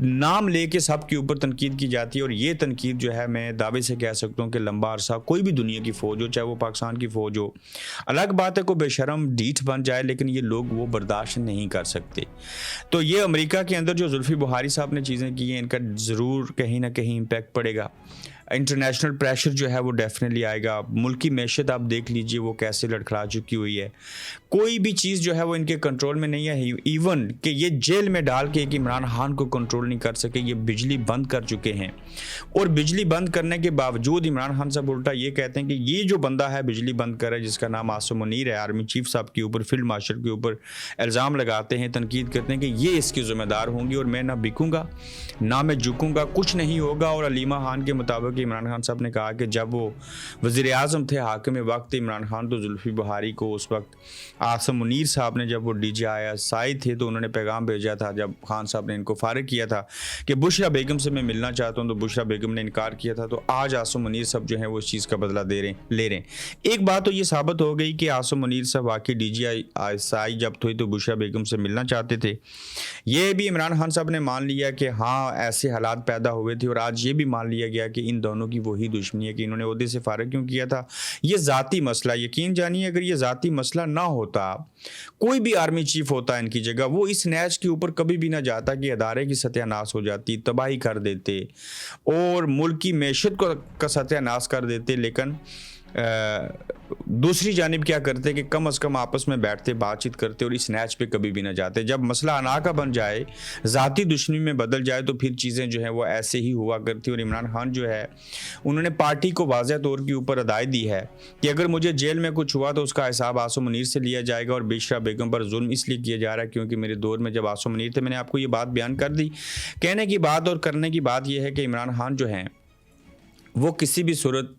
نام لے کے سب کے اوپر تنقید کی جاتی ہے، اور یہ تنقید جو ہے میں دعوے سے کہہ سکتا ہوں کہ لمبا عرصہ کوئی بھی دنیا کی فوج ہو، چاہے وہ پاکستان کی فوج ہو، الگ بات ہے کوئی بے شرم ڈھیٹ بن جائے، لیکن یہ لوگ وہ برداشت نہیں کر سکتے۔ تو یہ امریکہ کے اندر جو زلفی بخاری صاحب نے چیزیں کی ہیں، ان کا ضرور کہیں نہ کہیں امپیکٹ پڑے گا۔ انٹرنیشنل پریشر جو ہے وہ ڈیفینیٹلی آئے گا۔ ملکی معیشت آپ دیکھ لیجئے وہ کیسے لڑکھڑا چکی ہوئی ہے، کوئی بھی چیز جو ہے وہ ان کے کنٹرول میں نہیں ہے۔ ایون کہ یہ جیل میں ڈال کے کہ عمران خان کو کنٹرول نہیں کر سکے، یہ بجلی بند کر چکے ہیں، اور بجلی بند کرنے کے باوجود عمران خان صاحب الٹا یہ کہتے ہیں کہ یہ جو بندہ ہے بجلی بند کر رہا ہے، جس کا نام عاصم منیر ہے، آرمی چیف صاحب کے اوپر، فیلڈ مارشل کے اوپر الزام لگاتے ہیں، تنقید کرتے ہیں کہ یہ اس کی ذمہ دار ہوں گی، اور میں نہ بکوں گا نہ میں جھکوں گا، کچھ نہیں ہوگا۔ اور علیمہ خان کے مطابق عمران خان صاحب نے کہا کہ جب وہ وزیر اعظم تھے، حاکم وقت عمران خان، تو زلفی بخاری کو اس وقت عاصم منیر صاحب نے، جب وہ D G I S I تھے، تو انہوں نے پیغام بھیجا تھا جب خان صاحب نے ان کو فارغ کیا تھا کہ بشرا بیگم سے میں ملنا چاہتا ہوں، تو بشرا بیگم نے انکار کیا تھا۔ تو آج عاصم منیر صاحب جو ہیں وہ اس چیز کا بدلہ لے رہے ہیں۔ ایک بات تو یہ ثابت ہو گئی کہ عاصم منیر صاحب واقعی D G I S I جب تھے تو بشرا بیگم سے ملنا چاہتے تھے۔ یہ بھی عمران خان صاحب نے مان لیا کہ ہاں ایسے حالات پیدا ہوئے تھے، اور آج یہ بھی مان لیا گیا کہ ان دونوں کی وہی دشمنی ہے کہ انہوں نے عہدے سے فارغ کیوں کیا تھا۔ یہ ذاتی مسئلہ، یقین جانیے اگر یہ ذاتی مسئلہ نہ ہوتا، کوئی بھی آرمی چیف ہوتا ان کی جگہ، وہ اس نیچ کے اوپر کبھی بھی نہ جاتا کہ ادارے کی ستیہ ناش ہو جاتی، تباہی کر دیتے اور ملک کی معیشت کا ستیہ ناش کر دیتے۔ لیکن دوسری جانب کیا کرتے کہ کم از کم آپس میں بیٹھتے، بات چیت کرتے، اور اس نیچ پہ کبھی بھی نہ جاتے۔ جب مسئلہ انا کا بن جائے، ذاتی دشمنی میں بدل جائے، تو پھر چیزیں جو ہیں وہ ایسے ہی ہوا کرتی۔ اور عمران خان جو ہے انہوں نے پارٹی کو واضح طور کے اوپر ہدایت دی ہے کہ اگر مجھے جیل میں کچھ ہوا تو اس کا حساب عاصم منیر سے لیا جائے گا، اور بشرا بیگم پر ظلم اس لیے کیا جا رہا ہے کیونکہ میرے دور میں جب عاصم منیر تھے، میں نے آپ کو یہ بات بیان کر دی۔ کہنے کی بات اور کرنے کی بات یہ ہے کہ عمران خان جو ہیں وہ کسی بھی صورت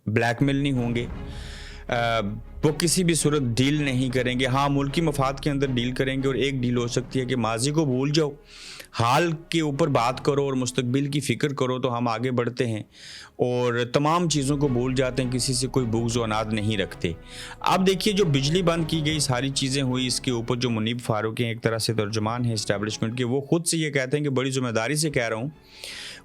بلیک میل نہیں ہوں گے، وہ کسی بھی صورت ڈیل نہیں کریں گے۔ ہاں ملکی مفاد کے اندر ڈیل کریں گے، اور ایک ڈیل ہو سکتی ہے کہ ماضی کو بھول جاؤ، حال کے اوپر بات کرو اور مستقبل کی فکر کرو، تو ہم آگے بڑھتے ہیں اور تمام چیزوں کو بھول جاتے ہیں، کسی سے کوئی بغض و عناد نہیں رکھتے۔ اب دیکھیے جو بجلی بند کی گئی، ساری چیزیں ہوئی، اس کے اوپر جو منیب فاروق ہیں، ایک طرح سے ترجمان ہیں اسٹیبلشمنٹ کے، وہ خود سے یہ کہتے ہیں کہ بڑی ذمہ داری سے کہہ رہا ہوں،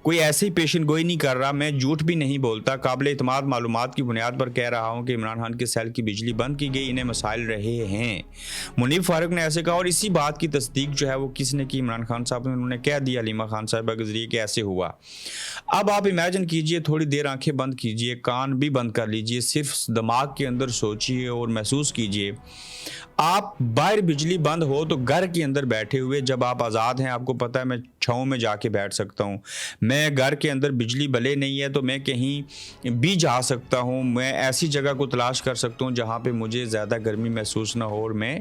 کوئی ایسی پیشن گوئی نہیں کر رہا، میں جھوٹ بھی نہیں بولتا، قابل اعتماد معلومات کی بنیاد پر کہہ رہا ہوں کہ عمران خان کے سیل کی بجلی بند کی گئی، انہیں مسائل رہے ہیں۔ منیب فاروق نے ایسے کہا، اور اسی بات کی تصدیق جو ہے وہ کس نے کی؟ عمران خان صاحب نے، انہوں نے کہہ دیا علیمہ خان صاحبہ کے ذریعے کہ ایسے ہوا۔ اب آپ امیجن کیجئے، تھوڑی دیر آنکھیں بند کیجئے، کان بھی بند کر لیجئے، صرف دماغ کے اندر سوچئے اور محسوس کیجئے، آپ باہر بجلی بند ہو تو گھر کے اندر بیٹھے ہوئے، جب آپ آزاد ہیں، آپ کو پتہ ہے میں چھاؤں میں جا کے بیٹھ سکتا ہوں، میں گھر کے اندر بجلی بھلے نہیں ہے تو میں کہیں بھی جا سکتا ہوں، میں ایسی جگہ کو تلاش کر سکتا ہوں جہاں پہ مجھے زیادہ گرمی محسوس نہ ہو اور میں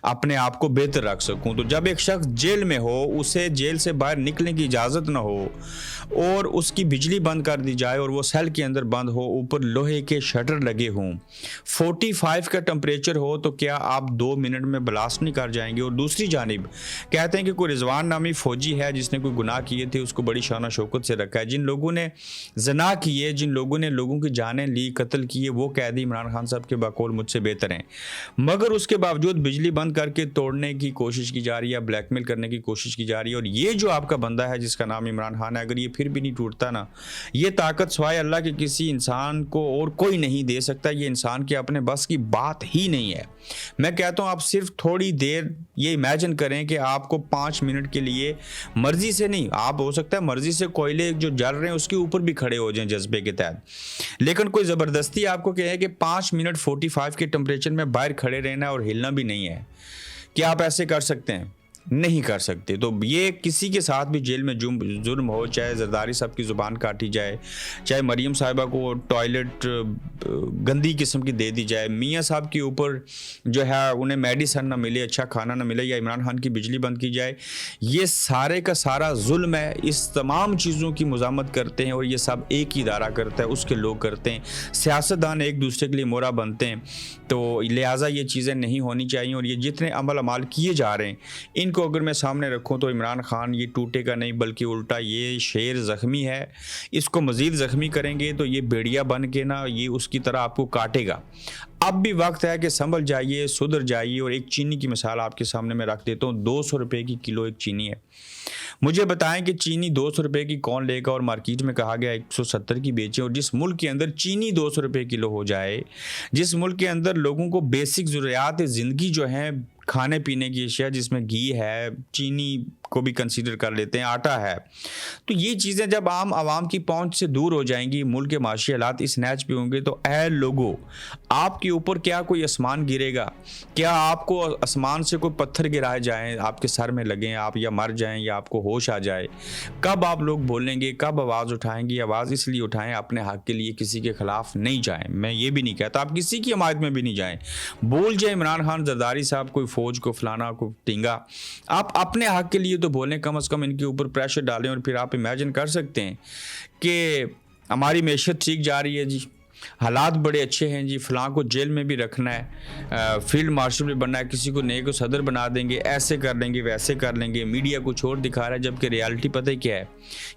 اپنے آپ کو بہتر رکھ سکوں۔ تو جب ایک شخص جیل میں ہو، اسے جیل سے باہر نکلنے کی اجازت نہ ہو اور اس کی بجلی بند کر دی جائے اور وہ سیل کے اندر بند ہو، اوپر لوہے کے شٹر لگے ہوں، 45 کا ٹمپریچر ہو، تو کیا آپ 2 منٹ میں بلاسٹ نہیں کر جائیں گے؟ اور دوسری جانب کہتے ہیں کہ کوئی رضوان نامی فوجی ہے جس نے کوئی گناہ کیے تھے، اس کو بڑی شان و شوکت سے رکھا ہے، جن لوگوں نے زنا کیے، جن لوگوں نے لوگوں کی جانیں لی، قتل کیے، وہ قیدی عمران خان صاحب کے بقول مجھ سے بہتر ہیں، مگر اس کے باوجود بجلی بند کر کے توڑنے کی کوشش کی جا رہی ہے، بلیک میل کرنے کی کوشش کی جا رہی ہے۔ اور یہ جو آپ کا بندہ ہے جس کا نام عمران خان ہے، اگر یہ پھر بھی نہیں ٹوٹتا نا، یہ طاقت سوائے اللہ کے کسی انسان کو اور کوئی نہیں دے سکتا، یہ انسان کے اپنے بس کی بات ہی نہیں ہے۔ میں کہتا ہوں آپ صرف تھوڑی دیر یہ امیجن کریں کہ آپ کو 5 منٹ کے لیے مرضی سے نہیں، آپ ہو سکتا ہے مرضی سے کوئلے جو جل رہے ہیں اس کے اوپر بھی کھڑے ہو جائیں جذبے کے تحت، لیکن کوئی زبردستی آپ کو کہے کہ 5 منٹ 45 کے ٹمپریچر میں باہر کھڑے رہنا ہے اور ہلنا بھی نہیں ہے، کیا آپ ایسے کر سکتے ہیں؟ نہیں کر سکتے۔ تو یہ کسی کے ساتھ بھی جیل میں جرم ہو، چاہے زرداری صاحب کی زبان کاٹی جائے، چاہے مریم صاحبہ کو ٹوائلٹ گندی قسم کی دے دی جائے، میاں صاحب کے اوپر جو ہے انہیں میڈیسن نہ ملے، اچھا کھانا نہ ملے، یا عمران خان کی بجلی بند کی جائے، یہ سارے کا سارا ظلم ہے۔ اس تمام چیزوں کی مزاحمت کرتے ہیں اور یہ سب ایک ہی ادارہ کرتا ہے، اس کے لوگ کرتے ہیں، سیاستدان ایک دوسرے کے لیے مورا بنتے ہیں، تو لہٰذا یہ چیزیں نہیں ہونی چاہیے۔ اور یہ جتنے عمل اعمال کیے جا رہے ہیں ان کو اگر میں سامنے رکھوں تو عمران خان یہ ٹوٹے گا نہیں، بلکہ الٹا یہ شیر زخمی ہے، اس کو مزید زخمی کریں گے تو یہ بیڑیا بن کے نا یہ اس کی طرح آپ کو کاٹے گا۔ اب بھی وقت ہے کہ سنبھل جائیے، سدھر جائیے۔ اور ایک چینی کی مثال آپ کے سامنے میں رکھ دیتا ہوں، 200 روپے کی کلو ایک چینی ہے۔ مجھے بتائیں کہ چینی 200 روپے کی کون لے گا اور مارکیٹ میں کہا گیا 170 کی بیچیں، اور جس ملک کے اندر چینی 200 روپے کلو ہو جائے، جس ملک کے اندر لوگوں کو بیسک ضروریات زندگی جو ہیں، کھانے پینے کی اشیاء جس میں گھی ہے، چینی کو بھی کنسیڈر کر لیتے ہیں، آٹا ہے، تو یہ چیزیں جب عام عوام کی پہنچ سے دور ہو جائیں گی، ملک کے معاشی حالات اس نیچ پہ ہوں گے، تو اے لوگوں، آپ کے اوپر کیا کوئی آسمان گرے گا؟ کیا آپ کو آسمان سے کوئی پتھر گرائے جائیں، آپ کے سر میں لگیں، آپ یا مر جائیں یا آپ کو ہوش آ جائے؟ کب آپ لوگ بولیں گے؟ کب آواز اٹھائیں گے؟ آواز اس لیے اٹھائیں اپنے حق کے لیے، کسی کے خلاف نہیں جائیں۔ میں یہ بھی نہیں کہتا آپ کسی کی حمایت میں بھی نہیں جائیں، بول جائیں عمران خان زرداری صاحب، کوئی فوج کو فلانا کو ٹینگا، آپ اپنے حق کے لیے تو بولیں، کم از کم ان کے اوپر پریشر ڈالیں، اور پھر آپ امیجن کر سکتے ہیں کہ ہماری معیشت ٹھیک جا رہی ہے جی، حالات بڑے اچھے ہیں جی، فلاں کو جیل میں بھی رکھنا ہے، فیلڈ مارشل بھی بننا ہے، کسی کو نئے کو صدر بنا دیں گے، ایسے کر لیں گے، ویسے کر لیں گے، میڈیا کچھ اور دکھا رہا ہے، جبکہ ریالٹی پتہ کیا ہے؟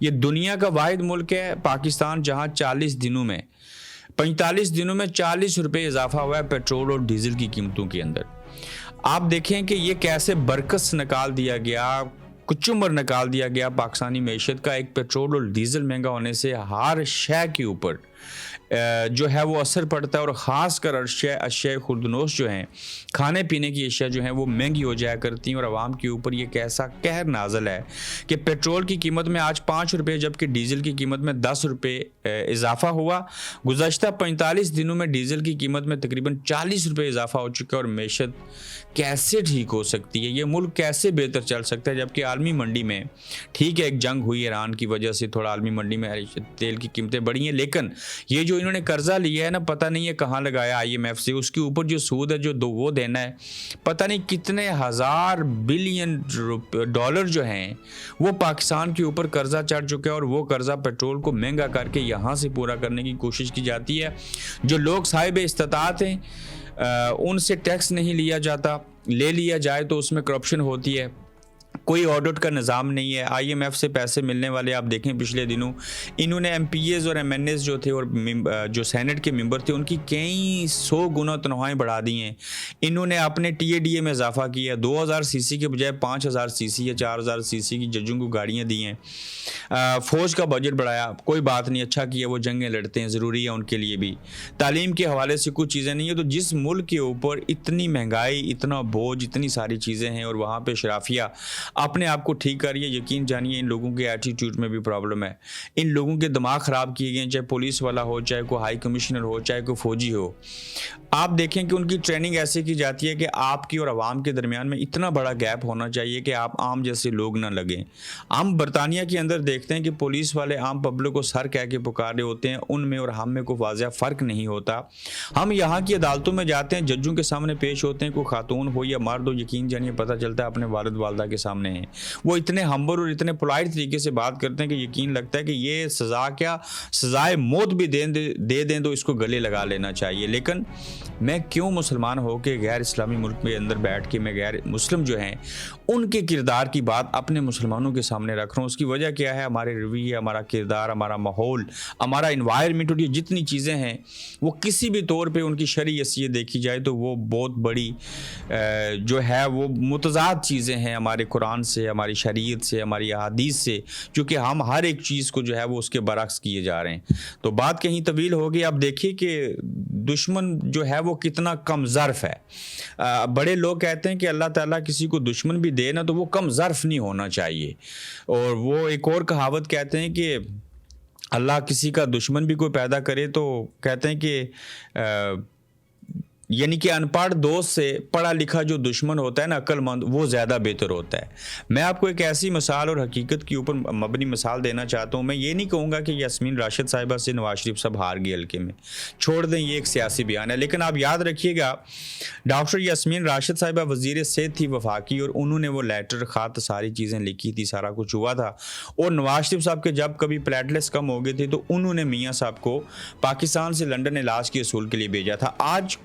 یہ دنیا کا واحد ملک ہے پاکستان جہاں 45 دنوں میں 40 روپے اضافہ ہوا ہے پیٹرول اور ڈیزل کی قیمتوں کے اندر۔ آپ دیکھیں کہ یہ کیسے برکس نکال دیا گیا، کچمبر نکال دیا گیا پاکستانی معیشت کا۔ ایک پیٹرول اور ڈیزل مہنگا ہونے سے ہر شے کے اوپر جو ہے وہ اثر پڑتا ہے، اور خاص کر اشیاء خوردنوش جو ہیں، کھانے پینے کی اشیاء جو ہیں وہ مہنگی ہو جایا کرتی ہیں، اور عوام کے اوپر یہ کیسا قہر نازل ہے کہ پیٹرول کی قیمت میں آج 5 روپے جبکہ ڈیزل کی قیمت میں 10 روپے اضافہ ہوا۔ گزشتہ 45 دنوں میں ڈیزل کی قیمت میں تقریباً 40 روپے اضافہ ہو چکا ہے، اور معیشت کیسے ٹھیک ہو سکتی ہے؟ یہ ملک کیسے بہتر چل سکتا ہے؟ جبکہ عالمی منڈی میں ٹھیک ہے ایک جنگ ہوئی ایران کی وجہ سے، تھوڑا عالمی منڈی میں تیل کی قیمتیں بڑھی ہیں، لیکن یہ جو انہوں نے قرضہ لیا ہے نا، پتہ نہیں ہے کہاں لگایا IMF سے، اس کے اوپر جو سود ہے جو وہ دینا ہے، پتہ نہیں کتنے ہزار بلین ڈالر جو ہیں وہ پاکستان کے اوپر قرضہ چڑھ چکا ہے، اور وہ قرضہ پیٹرول کو مہنگا کر کے یہاں سے پورا کرنے کی کوشش کی جاتی ہے۔ جو لوگ صاحب استطاعت ہیں ان سے ٹیکس نہیں لیا جاتا، لے لیا جائے تو اس میں کرپشن ہوتی ہے، کوئی آڈٹ کا نظام نہیں ہے۔ IMF سے پیسے ملنے والے آپ دیکھیں پچھلے دنوں انہوں نے MPAs اور MNAs جو تھے اور جو سینٹ کے ممبر تھے ان کی کئی 100 گنا تنخواہیں بڑھا دی ہیں۔ انہوں نے اپنے TADA میں اضافہ کیا، 2000 cc کے بجائے 5000 cc یا 4000 cc کی ججوں کو گاڑیاں دی ہیں، فوج کا بجٹ بڑھایا، کوئی بات نہیں، اچھا کیا، وہ جنگیں لڑتے ہیں، ضروری ہے ان کے لیے بھی۔ تعلیم کے حوالے سے کچھ چیزیں نہیں ہیں، تو جس ملک کے اوپر اتنی مہنگائی، اتنا بوجھ، اتنی ساری چیزیں ہیں، اور وہاں پہ شرافیہ اپنے آپ کو ٹھیک کر رہی ہے، یقین جانیے ان لوگوں کے ایٹیٹیوڈ میں بھی پرابلم ہے، ان لوگوں کے دماغ خراب کیے گئے ہیں، چاہے پولیس والا ہو، چاہے کوئی ہائی کمشنر ہو، چاہے کوئی فوجی ہو۔ آپ دیکھیں کہ ان کی ٹریننگ ایسے کی جاتی ہے کہ آپ کی اور عوام کے درمیان میں اتنا بڑا گیپ ہونا چاہیے کہ آپ عام جیسے لوگ نہ لگیں۔ ہم برطانیہ کے اندر دیکھتے ہیں کہ پولیس والے عام پبلک کو سر کہہ کے پکار رہے ہوتے ہیں، ان میں اور ہم میں کوئی واضح فرق نہیں ہوتا۔ ہم یہاں کی عدالتوں میں جاتے ہیں، ججوں کے سامنے پیش ہوتے ہیں، کوئی خاتون ہو یا مرد ہو، یقین جانیے پتہ چلتا ہے اپنے والد والدہ کے سامنے ہیں، وہ اتنے ہمبر اور اتنے پولائٹ طریقے سے بات کرتے ہیں کہ یقین لگتا ہے کہ یہ سزا کیا، سزائے موت بھی دے دیں تو اس کو گلے لگا لینا چاہیے۔ لیکن میں کیوں مسلمان ہو کے غیر اسلامی ملک میں اندر بیٹھ کے میں غیر مسلم جو ہیں ان کے کردار کی بات اپنے مسلمانوں کے سامنے رکھ رہا ہوں؟ اس کی وجہ کیا ہے؟ ہمارے رویے، ہمارا کردار، ہمارا ماحول، ہمارا انوائرمنٹ، اور یہ جتنی چیزیں ہیں وہ کسی بھی طور پہ ان کی شرعی حیثیت دیکھی جائے تو وہ بہت بڑی جو ہے وہ متضاد چیزیں ہیں ہمارے قرآن سے، ہماری شریعت سے، ہماری احادیث سے، چونکہ ہم ہر ایک چیز کو جو ہے وہ اس کے برعکس کیے جا رہے ہیں۔ تو بات کہیں طویل ہوگی، اب دیکھیے کہ دشمن جو ہے وہ کتنا کم ظرف ہے۔ بڑے لوگ کہتے ہیں کہ اللہ تعالیٰ کسی کو دشمن بھی دے نا تو وہ کم ظرف نہیں ہونا چاہیے، اور وہ ایک اور کہاوت کہتے ہیں کہ اللہ کسی کا دشمن بھی کوئی پیدا کرے تو کہتے ہیں کہ یعنی کہ ان پڑھ دوست سے پڑھا لکھا جو دشمن ہوتا ہے نا، عقل مند، وہ زیادہ بہتر ہوتا ہے۔ میں آپ کو ایک ایسی مثال اور حقیقت کے اوپر مبنی مثال دینا چاہتا ہوں۔ میں یہ نہیں کہوں گا کہ یاسمین راشد صاحبہ سے نواز شریف صاحب ہار گئے حلقے میں، چھوڑ دیں، یہ ایک سیاسی بیان ہے، لیکن آپ یاد رکھیے گا ڈاکٹر یاسمین راشد صاحبہ وزیر صحت تھی وفاقی، اور انہوں نے وہ لیٹر خط ساری چیزیں لکھی تھی، سارا کچھ ہوا تھا، اور نواز شریف صاحب کے جب کبھی پلیٹلیٹس کم ہو گئے تھے تو انہوں نے میاں صاحب کو پاکستان سے لنڈن علاج کے اصول کے لیے بھیجا تھا۔ آج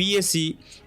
PAC